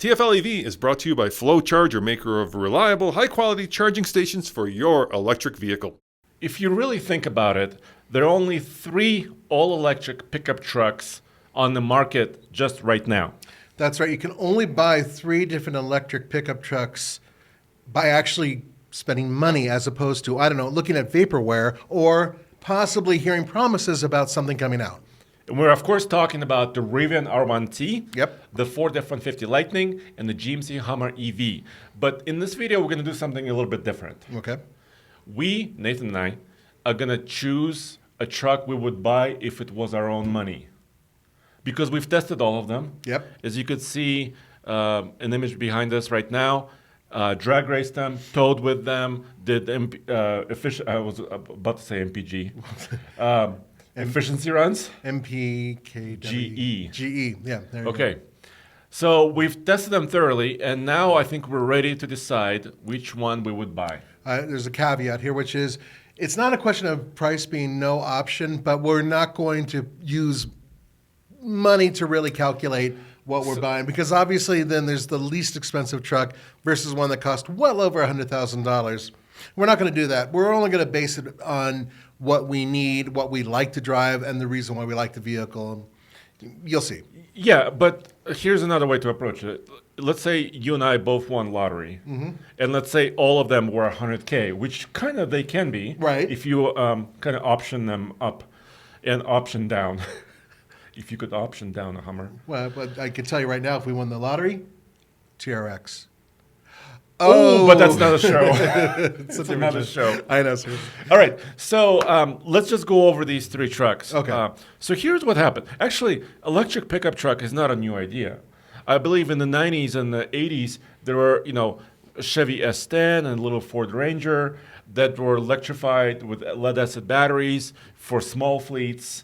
TFL EV is brought to you by Flow Charger, maker of reliable, high-quality charging stations for your electric vehicle. If you really think about it, there are only 3 all-electric pickup trucks on the market just right now. That's right. You can only buy 3 different electric pickup trucks by actually spending money as opposed to, looking at vaporware or possibly hearing promises about something coming out. And we're, of course, talking about the Rivian R1T, Yep. the Ford F-150 Lightning, and the GMC Hummer EV. But in this video, we're going to do something a little bit different. Okay. We, Nathan and I, are going to choose a truck we would buy if it was our own money. Because we've tested all of them. Yep. As you could see, an image behind us right now, drag raced them, towed with them, did I was about to say MPG. Efficiency runs? MPKW. GE. GE, yeah. There you Okay. So we've tested them thoroughly, and now I think we're ready to decide which one we would buy. There's a caveat here, which is it's not a question of price being no option, but we're not going to use money to really calculate what we're buying, because obviously then there's the least expensive truck versus one that cost well over $100,000. We're not going to do that. We're only going to base it on what we need, what we like to drive, and the reason why we like the vehicle. You'll see. Yeah, but here's another way to approach it. Let's say you and I both won lottery, and let's say all of them were 100K, which kind of they can be, Right. if you kind of option them up and option down. If you could option down a Hummer. Well, but I can tell you right now, if we won the lottery, TRX. Oh, but that's not a show. It's It's another show. I know, sir. All right, so let's just go over these 3 trucks. Okay. So here's what happened. Actually, electric pickup truck is not a new idea. I believe in the 90s and the 80s, there were, a Chevy S10 and a little Ford Ranger that were electrified with lead-acid batteries for small fleets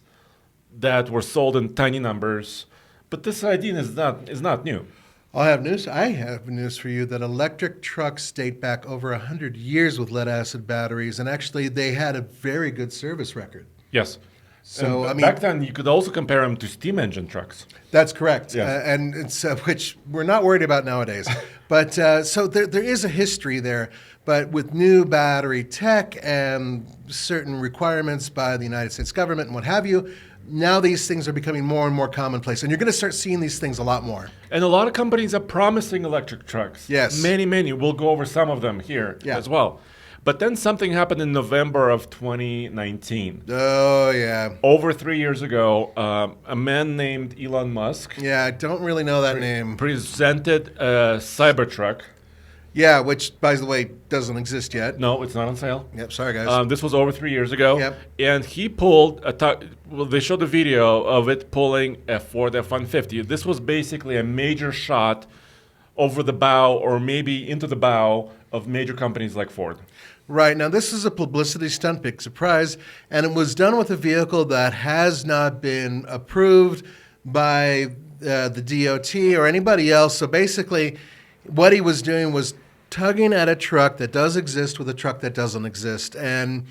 that were sold in tiny numbers. But this idea is not new. I have news for you that electric trucks date back over 100 years with lead-acid batteries, and actually they had a very good service record. Yes. So, And back then, you could also compare them to steam engine trucks. That's correct, Yes. and it's, which we're not worried about nowadays. But so there is a history there, but with new battery tech and certain requirements by the United States government and what have you, now these things are becoming more and more commonplace, and you're going to start seeing these things a lot more. And a lot of companies are promising electric trucks. Yes. Many. We'll go over some of them here Yeah. as well. But then something happened in November of 2019. Oh, yeah. Over 3 years ago, a man named Elon Musk Yeah, I don't really know that name. presented a Cybertruck. Yeah, which, by the way, doesn't exist yet. No, it's not on sale. Yep, sorry, guys. This was over 3 years ago. Yep. And he pulled they showed a video of it pulling a Ford F-150. This was basically a major shot over the bow or maybe into the bow of major companies like Ford. Right. Now, this is a publicity stunt, big surprise, and it was done with a vehicle that has not been approved by the DOT or anybody else. So basically, what he was doing was tugging at a truck that does exist with a truck that doesn't exist. And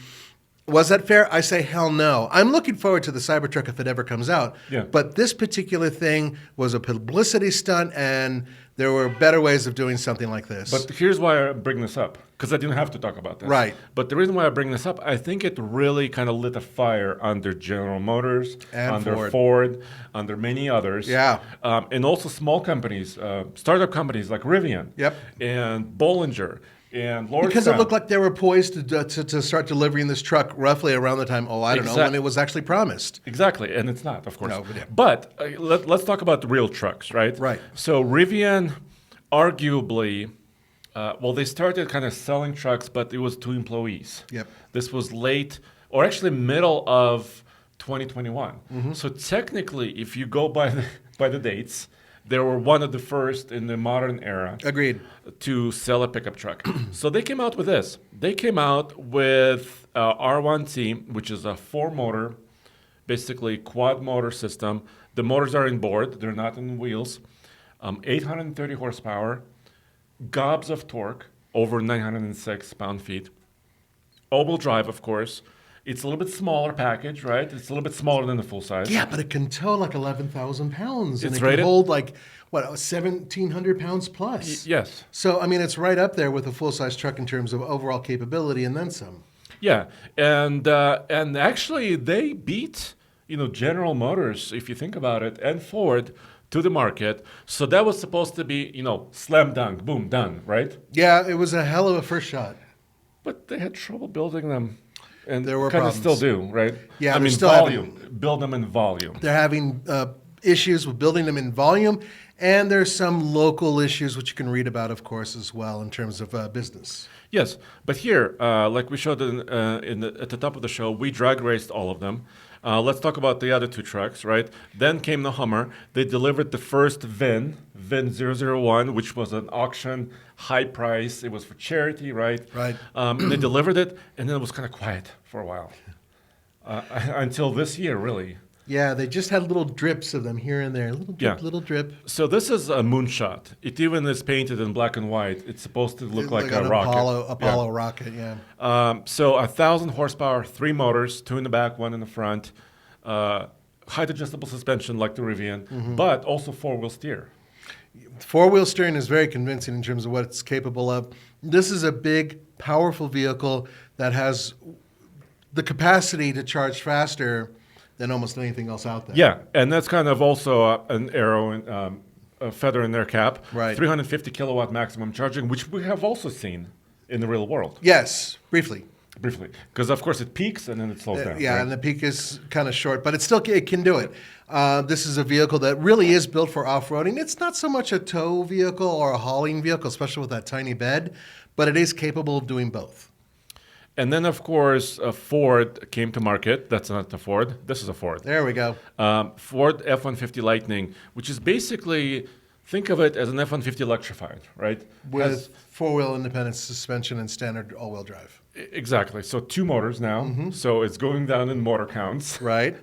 was that fair? I say hell no. I'm looking forward to the Cybertruck if it ever comes out. Yeah. But this particular thing was a publicity stunt, and there were better ways of doing something like this. But here's why I bring this up, because I didn't have to talk about this. Right. But the reason why I bring this up, I think it really kind of lit a fire under General Motors, And under Ford, under many others. Yeah. And also small companies, startup companies like Rivian. Yep. And Bollinger. And Lordstown. Because it looked like they were poised to start delivering this truck roughly around the time, when it was actually promised. Exactly, and it's not, of course. No, but yeah. But let's talk about the real trucks, right? Right. So Rivian, arguably, they started kind of selling trucks, but it was to employees. Yep. This was late, or actually middle of 2021. Mm-hmm. So technically, if you go by the dates, they were one of the first in the modern era Agreed. to sell a pickup truck. So they came out with this. They came out with R1T, which is a 4-motor, basically quad motor system. The motors are inboard. They're not in wheels. 830 horsepower, gobs of torque, over 906 pound-feet. All-wheel drive, of course. It's a little bit smaller package, right? It's a little bit smaller than the full size. Yeah, but it can tow like 11,000 pounds. And It's it can rated? hold like what, 1,700 pounds plus. Yes. So, I mean, it's right up there with a full-size truck in terms of overall capability and then some. Yeah, and actually they beat General Motors, if you think about it, and Ford to the market. So that was supposed to be slam dunk, boom, done, right? Yeah, it was a hell of a first shot. But they had trouble building them, and There were kind of problems. still do, right? Yeah, I they're mean still volume, build them in volume. They're having issues with building them in volume, and there's some local issues which you can read about, of course, as well in terms of business. Yes, but here, like we showed at the top of the show, we drag raced all of them. Let's talk about the other two trucks, right? Then came the Hummer. They delivered the first VIN 001, which was an auction, high price. It was for charity, right? Right. They delivered it, and then it was kind of quiet for a while. Until this year, really. Yeah, they just had little drips of them here and there. Little drip, Yeah. little drip. So this is a moonshot. It even is painted in black and white. It's supposed to look like a an rocket. Apollo rocket, yeah. So 1,000 horsepower, 3 motors, 2 in the back, 1 in the front. Height adjustable suspension like the Rivian, but also 4-wheel steer. Four-wheel steering is very convincing in terms of what it's capable of. This is a big, powerful vehicle that has the capacity to charge faster than almost anything else out there. Yeah, and that's kind of also an arrow, a feather in their cap. Right. 350 kilowatt maximum charging, which we have also seen in the real world. Yes, briefly. Briefly, because of course it peaks and then it slows down. Yeah, right? and the peak is kind of short, but it can do it. This is a vehicle that really is built for off-roading. It's not so much a tow vehicle or a hauling vehicle, especially with that tiny bed, but it is capable of doing both. And then, of course, Ford came to market. That's not a Ford. This is a Ford. There we go. Ford F-150 Lightning, which is basically, think of it as an F-150 electrified, right? With four-wheel independent suspension and standard all-wheel drive. Exactly. So 2 motors now. So it's going down in motor counts. Right.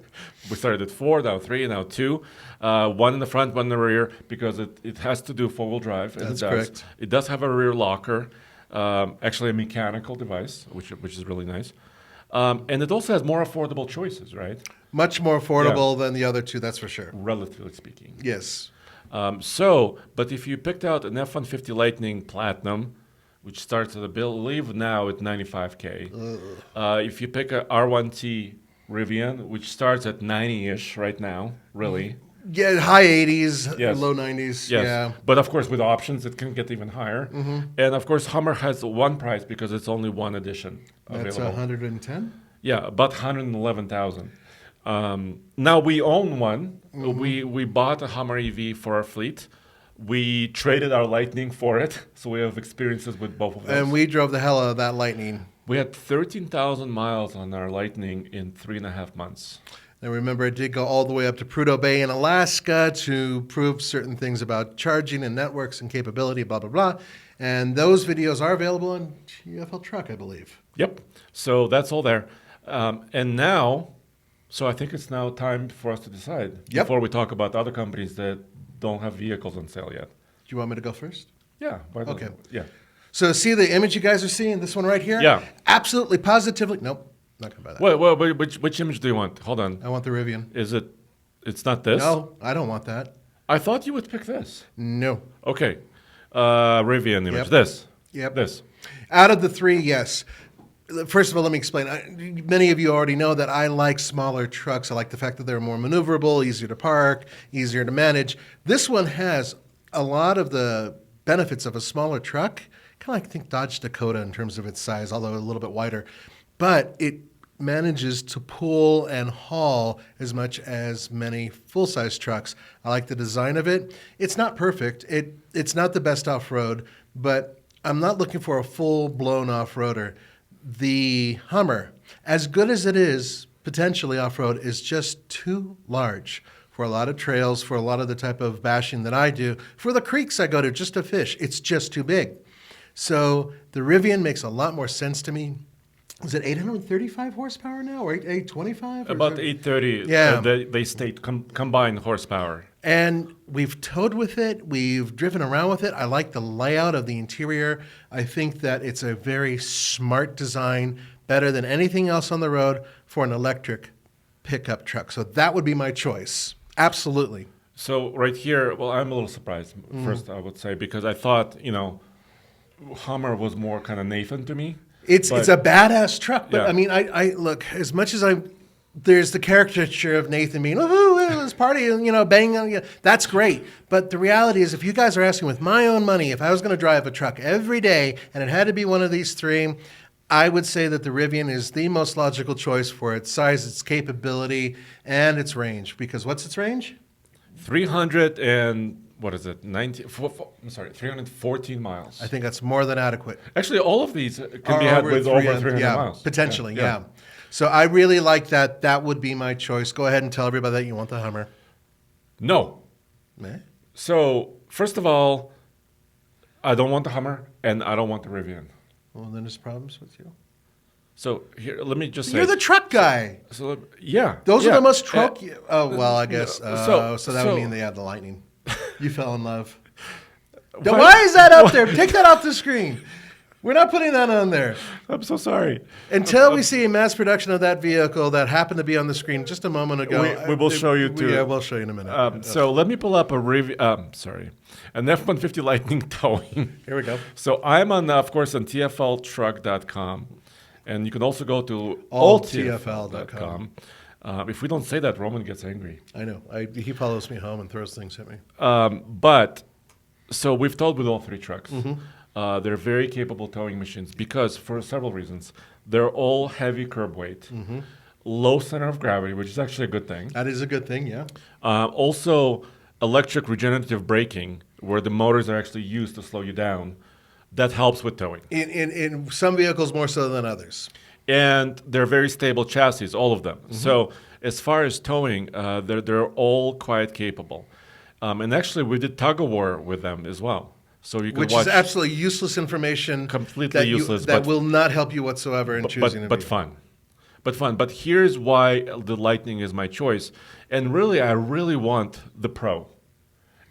We started at 4, now 3, now 2. 1 in the front, 1 in the rear, because it has to do 4-wheel drive. And That's it does. correct. It does have a rear locker. Actually a mechanical device, which is really nice. And it also has more affordable choices, right? Much more affordable than the other two, that's for sure. Relatively speaking. Yes. But if you picked out an F-150 Lightning Platinum, which starts at, I believe now at $95K. If you pick a R1T Rivian, which starts at 90-ish right now, really. Yeah, high 80s, Yes. low 90s. Yes. Yeah. But of course, with options, it can get even higher. And of course, Hummer has one price because it's only one edition That's available. 110? Yeah, about 111,000. Now we own one. We bought a Hummer EV for our fleet. We traded our Lightning for it, so we have experiences with both of those. And we drove the hell out of that Lightning. We had 13,000 miles on our Lightning in 3.5 months. And remember, it did go all the way up to Prudhoe Bay in Alaska to prove certain things about charging and networks and capability, blah, blah, blah. And those videos are available on TFL Truck, I believe. Yep. So that's all there. And now, so I think it's now time for us to decide Yep. before we talk about other companies that don't have vehicles on sale yet. Do you want me to go first? Yeah. Why don't Okay. Yeah. So see the image you guys are seeing, this one right here? Yeah. Absolutely, positively. Nope, not going to buy that. Well, which image do you want? Hold on. I want the Rivian. Is it? It's not this. No, I don't want that. I thought you would pick this. No. Okay. Rivian image. Yep. This. Yep. This. Out of the three, yes. First of all, let me explain. Many of you already know that I like smaller trucks. I like the fact that they're more maneuverable, easier to park, easier to manage. This one has a lot of the benefits of a smaller truck. Kind of like, think Dodge Dakota in terms of its size, although a little bit wider. But it manages to pull and haul as much as many full-size trucks. I like the design of it. It's not perfect. It's not the best off-road, but I'm not looking for a full-blown off-roader. The Hummer, as good as it is potentially off-road, is just too large for a lot of trails, for a lot of the type of bashing that I do, for the creeks I go to just to fish. It's just too big. So the Rivian makes a lot more sense to me. Is it 835 horsepower now, or 825? About 830. Yeah. They state combined horsepower. And we've towed with it. We've driven around with it. I like the layout of the interior. I think that it's a very smart design, better than anything else on the road for an electric pickup truck. So that would be my choice. Absolutely. So right here, well, I'm a little surprised. First, I would say because I thought Hummer was more kind of Nathan to me. It's a badass truck, but Yeah. I mean, I look, as much as there's the caricature of Nathan being, woohoo, let's party, and bang on you. That's great. But the reality is, if you guys are asking with my own money, if I was going to drive a truck every day and it had to be one of these three, I would say that the Rivian is the most logical choice for its size, its capability, and its range. Because what's its range? 300 and what is it? 314 miles. I think that's more than adequate. Actually, all of these can be had with over 300 yeah, miles. potentially, yeah. So I really like that. That would be my choice. Go ahead and tell everybody that you want the Hummer. No. Eh? So first of all, I don't want the Hummer and I don't want the Rivian. Well, then there's problems with you. So here, let me just say. You're the truck guy. So yeah. Those yeah. are the most truck. Oh, well, I guess. so that would mean they had the Lightning. You fell in love. Why- Why is that up there? Take that off the screen. We're not putting that on there. I'm so sorry. Until we see a mass production of that vehicle that happened to be on the screen just a moment ago. We will show you too. Yeah, we'll show you in a minute. So let me pull up an F-150 Lightning towing. Here we go. So I'm of course, on TFLtruck.com. And you can also go to alltfl.com. If we don't say that, Roman gets angry. I know. He follows me home and throws things at me. So we've towed with all three trucks. Mm-hmm. They're very capable towing machines because for several reasons. They're all heavy curb weight, Mm-hmm. low center of gravity, which is actually a good thing. That is a good thing, yeah. Also, electric regenerative braking, where the motors are actually used to slow you down. That helps with towing. In some vehicles more so than others. And they're very stable chassis, all of them. Mm-hmm. So as far as towing, they're all quite capable. And actually, we did tug of war with them as well. So you can Which watch is absolutely useless information. Completely useless, That but- will not help you whatsoever in choosing a but vehicle. fun. But fun. But here's why the Lightning is my choice. And really, I really want the Pro.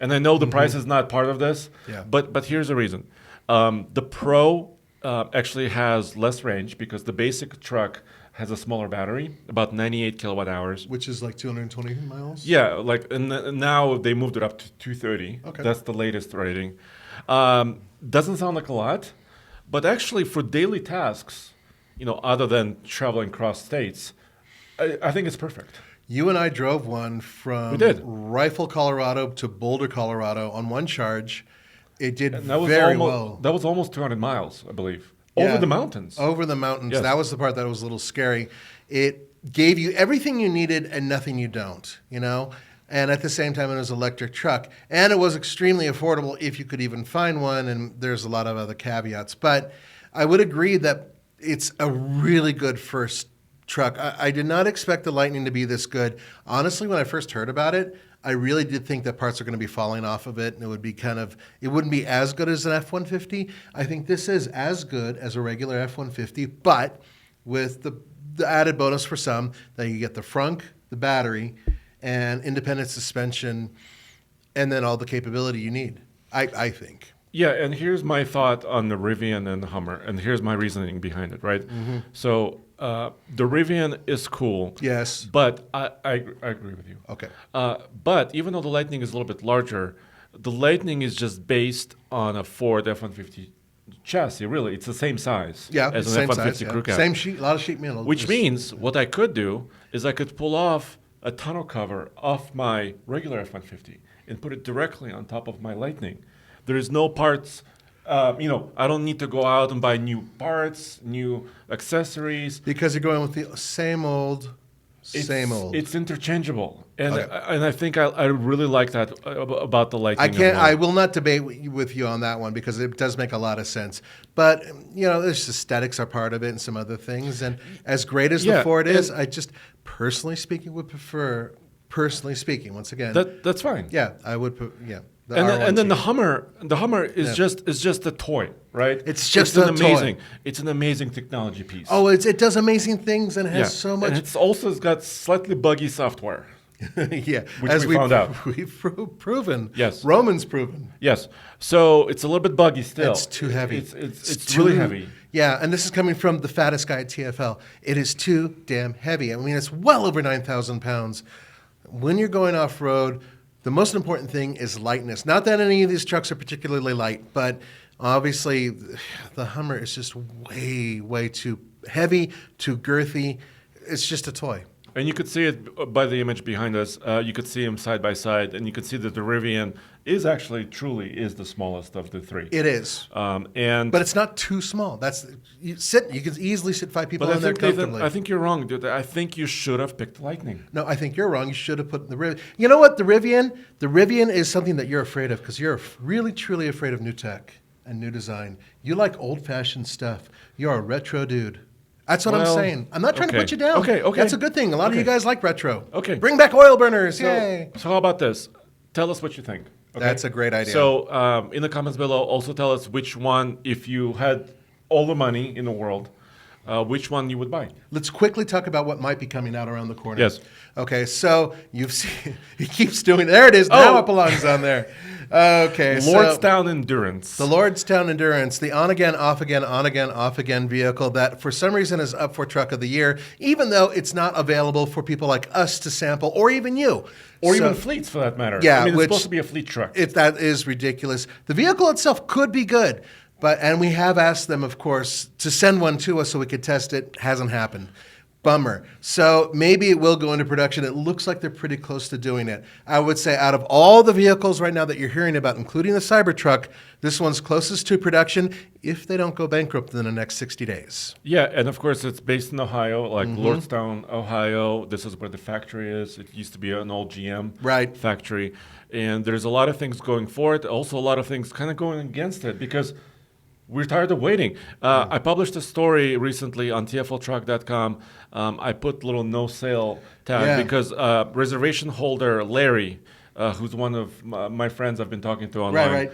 And I know the price is not part of this, Yeah. but here's the reason. The Pro actually has less range because the basic truck has a smaller battery, about 98 kilowatt hours. Which is like 220 miles? Yeah, and now they moved it up to 230. Okay. That's the latest rating. Doesn't sound like a lot, but actually for daily tasks, other than traveling across states, I think it's perfect. You and I drove one from We did. Rifle, Colorado to Boulder, Colorado on one charge. It did And that was very almost, well. That was almost 200 miles, I believe, Yeah. over the mountains. Over the mountains. Yes. That was the part that was a little scary. It gave you everything you needed and nothing you don't, And at the same time, it was an electric truck. And it was extremely affordable if you could even find one. And there's a lot of other caveats. But I would agree that it's a really good first truck. I did not expect the Lightning to be this good. Honestly, when I first heard about it, I really did think that parts are going to be falling off of it, and it wouldn't be as good as an F-150. I think this is as good as a regular F-150, but with the added bonus for some that you get the frunk, the battery, and independent suspension, and then all the capability you need. I think. Yeah, and here's my thought on the Rivian and the Hummer, and here's my reasoning behind it, right? Mm-hmm. So the Rivian is cool. Yes. But I agree with you. Okay. But even though the Lightning is a little bit larger, the Lightning is just based on a Ford F-150 chassis, really. It's the same size Yeah, as an same F-150 size. crew Yeah. cab. Same sheet, a lot of sheet metal. Which Just- means what I could do is I could pull off a tonneau cover off my regular F-150 and put it directly on top of my Lightning. There is no parts. I don't need to go out and buy new parts, new accessories. Because you're going with the same old. It's interchangeable, and Okay. and I think I really like that about the Lightning. I will not debate with you on that one because it does make a lot of sense. But there's aesthetics are part of it and some other things. And as great as the Yeah, Ford is, and- I just personally speaking would prefer. Personally speaking, once again, That's fine. yeah, I would put the And then the R1T. Hummer is just a toy, right? It's just an a toy. amazing. It's an amazing technology piece. Oh, it does amazing things and it has so much. And it's also got slightly buggy software. Yeah, Which as we found out. We've proven. Yes. Roman's proven. Yes. So it's a little bit buggy still. It's too heavy. It's really heavy. Yeah, and this is coming from the fattest guy at TFL. It is too damn heavy. I mean, it's well over 9,000 pounds. When you're going off road, The most important thing is lightness. Not that any of these trucks are particularly light, but obviously the Hummer is just way, way too heavy, too girthy. It's just a toy. And you could see it by the image behind us. You could see them side by side, and you could see that the Rivian is actually truly is the smallest of the three. It is. But it's not too small. You can easily sit 5 people But in there comfortably. Nathan, I think you're wrong, dude. I think you should have picked Lightning. No, I think you're wrong. You should have put the Rivian. You know what? The Rivian is something that you're afraid of because you're really, truly afraid of new tech and new design. You like old-fashioned stuff. You're a retro dude. That's what I'm saying. I'm not trying to put you down. Okay. That's a good thing. A lot of you guys like retro. Okay. Bring back oil burners. Yay. So how about this? Tell us what you think. Okay? That's a great idea. So in the comments below, also tell us which one, if you had all the money in the world, which one you would buy. Let's quickly talk about what might be coming out around the corner. Yes. Okay, so you've seen, he keeps doing, there it is, now it belongs on there. Okay, Lordstown Endurance. The Lordstown Endurance, the on-again, off-again, on-again, off-again vehicle that for some reason is up for Truck of the Year, even though it's not available for people like us to sample, or even you. Or even fleets, for that matter. Yeah, I mean, it's supposed to be a fleet truck. That is ridiculous. The vehicle itself could be good, and we have asked them, of course, to send one to us so we could test it. Hasn't happened. Bummer. So maybe it will go into production. It looks like they're pretty close to doing it. I would say out of all the vehicles right now that you're hearing about, including the Cybertruck, this one's closest to production if they don't go bankrupt in the next 60 days. Yeah, and of course it's based in Ohio, like Lordstown, Ohio. This is where the factory is. It used to be an old GM factory. And there's a lot of things going for it, also a lot of things kind of going against it because we're tired of waiting. I published a story recently on TFLtruck.com. I put a little no sale tag because reservation holder Larry, who's one of my friends I've been talking to online,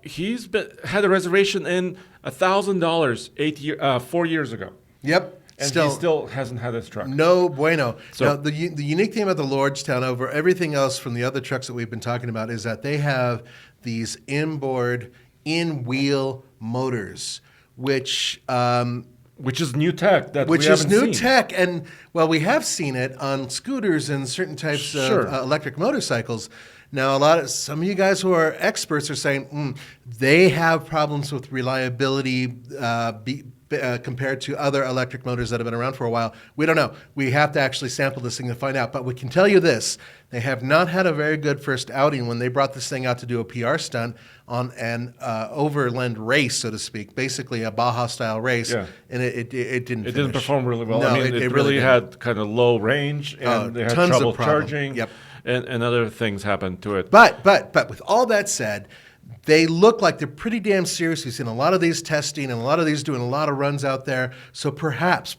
he's had a reservation in $1,000 4 years ago. Yep. And he still hasn't had this truck. No bueno. So, now, the unique thing about the Lordstown over everything else from the other trucks that we've been talking about is that they have these inboard, in-wheel motors, which is new tech that which we haven't is new seen. tech, and well, we have seen it on scooters and certain types of electric motorcycles. Now, some of you guys who are experts are saying they have problems with reliability compared to other electric motors that have been around for a while. We don't know. We have to actually sample this thing to find out. But we can tell you this. They have not had a very good first outing when they brought this thing out to do a PR stunt on an overland race, so to speak, basically a Baja-style race. Yeah. And it didn't finish. Didn't perform really well. No, I mean, it really had kind of low range, and they had tons trouble of problem. charging, Yep. and other things happened to it. But with all that said, they look like they're pretty damn serious. We've seen a lot of these testing and a lot of these doing a lot of runs out there. So perhaps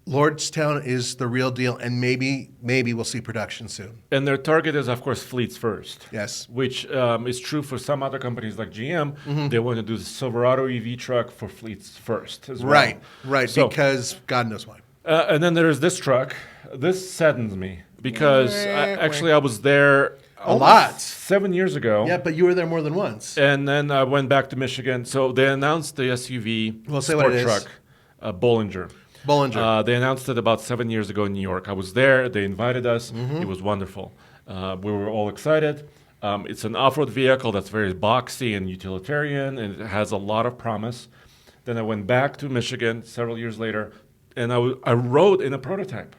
Lordstown is the real deal, and maybe we'll see production soon. And their target is, of course, fleets first. Yes. Which is true for some other companies like GM. They want to do the Silverado EV truck for fleets first as well. Right, so, because God knows why. And then there's this truck. This saddens me because I was there a lot 7 years ago. Yeah, but you were there more than once. And then I went back to Michigan. So they announced the SUV sport truck, Bollinger. They announced it about 7 years ago in New York. I was there. They invited us. It was wonderful. We were all excited. It's an off-road vehicle that's very boxy and utilitarian, and it has a lot of promise. Then I went back to Michigan several years later, and I rode in a prototype.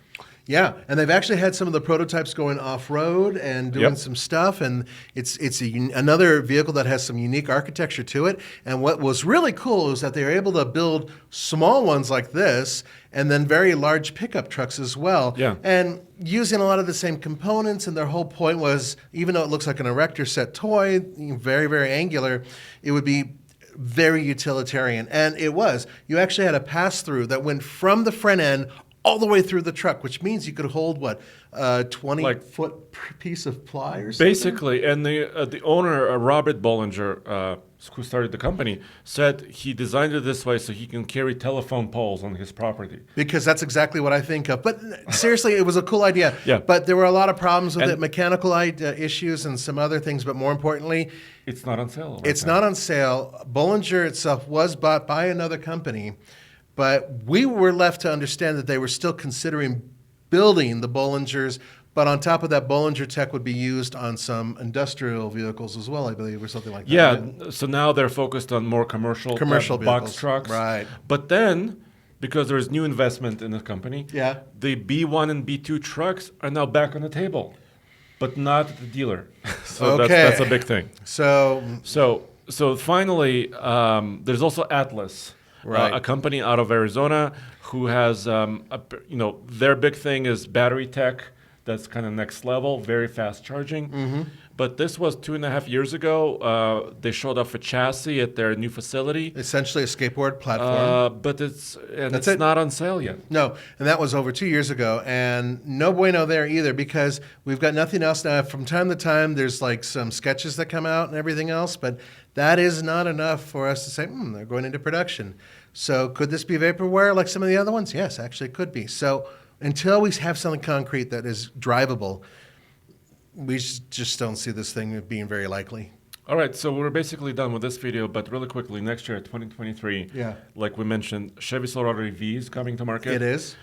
Yeah, and they've actually had some of the prototypes going off-road and doing some stuff, and it's another vehicle that has some unique architecture to it. And what was really cool is that they were able to build small ones like this and then very large pickup trucks as well. Yeah. And using a lot of the same components, and their whole point was, even though it looks like an erector set toy, very, very angular, it would be very utilitarian. And it was. You actually had a pass-through that went from the front end all the way through the truck, which means you could hold, 20-foot piece of ply or something? Basically, and the owner, Robert Bollinger, who started the company, said he designed it this way so he can carry telephone poles on his property. Because that's exactly what I think of. But seriously, it was a cool idea. Yeah. But there were a lot of problems with it, mechanical issues and some other things. But more importantly, it's not on sale. It's not on sale. Bollinger itself was bought by another company. But we were left to understand that they were still considering building the Bollingers But on top of that, Bollinger Tech would be used on some industrial vehicles as well, I believe, or something like that. Yeah, right? so now they're focused on more commercial box vehicles. trucks. Right. But then, because there's new investment in the company, Yeah. the B1 and B2 trucks are now back on the table, but not at the dealer. So Okay. that's a big thing. So, So finally, there's also Atlas, Right. a company out of Arizona who has, their big thing is battery tech. That's kind of next level, very fast charging. Mm-hmm. But this was 2.5 years ago. They showed off a chassis at their new facility, essentially a skateboard platform. but it's That's it. not on sale yet. No, and that was over 2 years ago, and no bueno there either because we've got nothing else now. From time to time, there's like some sketches that come out and everything else, but that is not enough for us to say, they're going into production. So could this be vaporware like some of the other ones? Yes, actually it could be. So until we have something concrete that is drivable, we just don't see this thing being very likely. All right, so we're basically done with this video, but really quickly, next year, 2023, Yeah. like we mentioned, Chevy Silverado EV is coming to market. It is.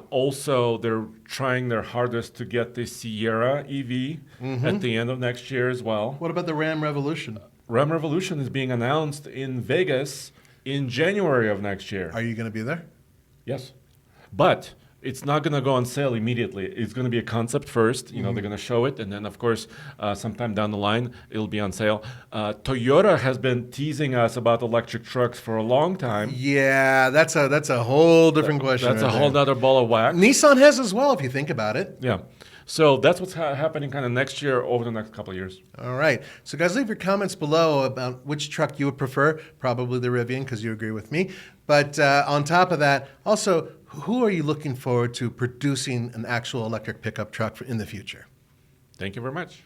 Also, they're trying their hardest to get the Sierra EV at the end of next year as well. What about the Ram Revolution? Ram Revolution is being announced in Vegas in January of next year. Are you going to be there? Yes. But it's not going to go on sale immediately. It's going to be a concept first. They're going to show it. And then, of course, sometime down the line, it'll be on sale. Toyota has been teasing us about electric trucks for a long time. Yeah, that's a whole different question. That's right a whole there. nother ball of wax. Nissan has as well, if you think about it. Yeah. So that's what's happening kind of next year over the next couple of years. All right. So, guys, leave your comments below about which truck you would prefer. Probably the Rivian, because you agree with me. But on top of that, also, who are you looking forward to producing an actual electric pickup truck in the future? Thank you very much.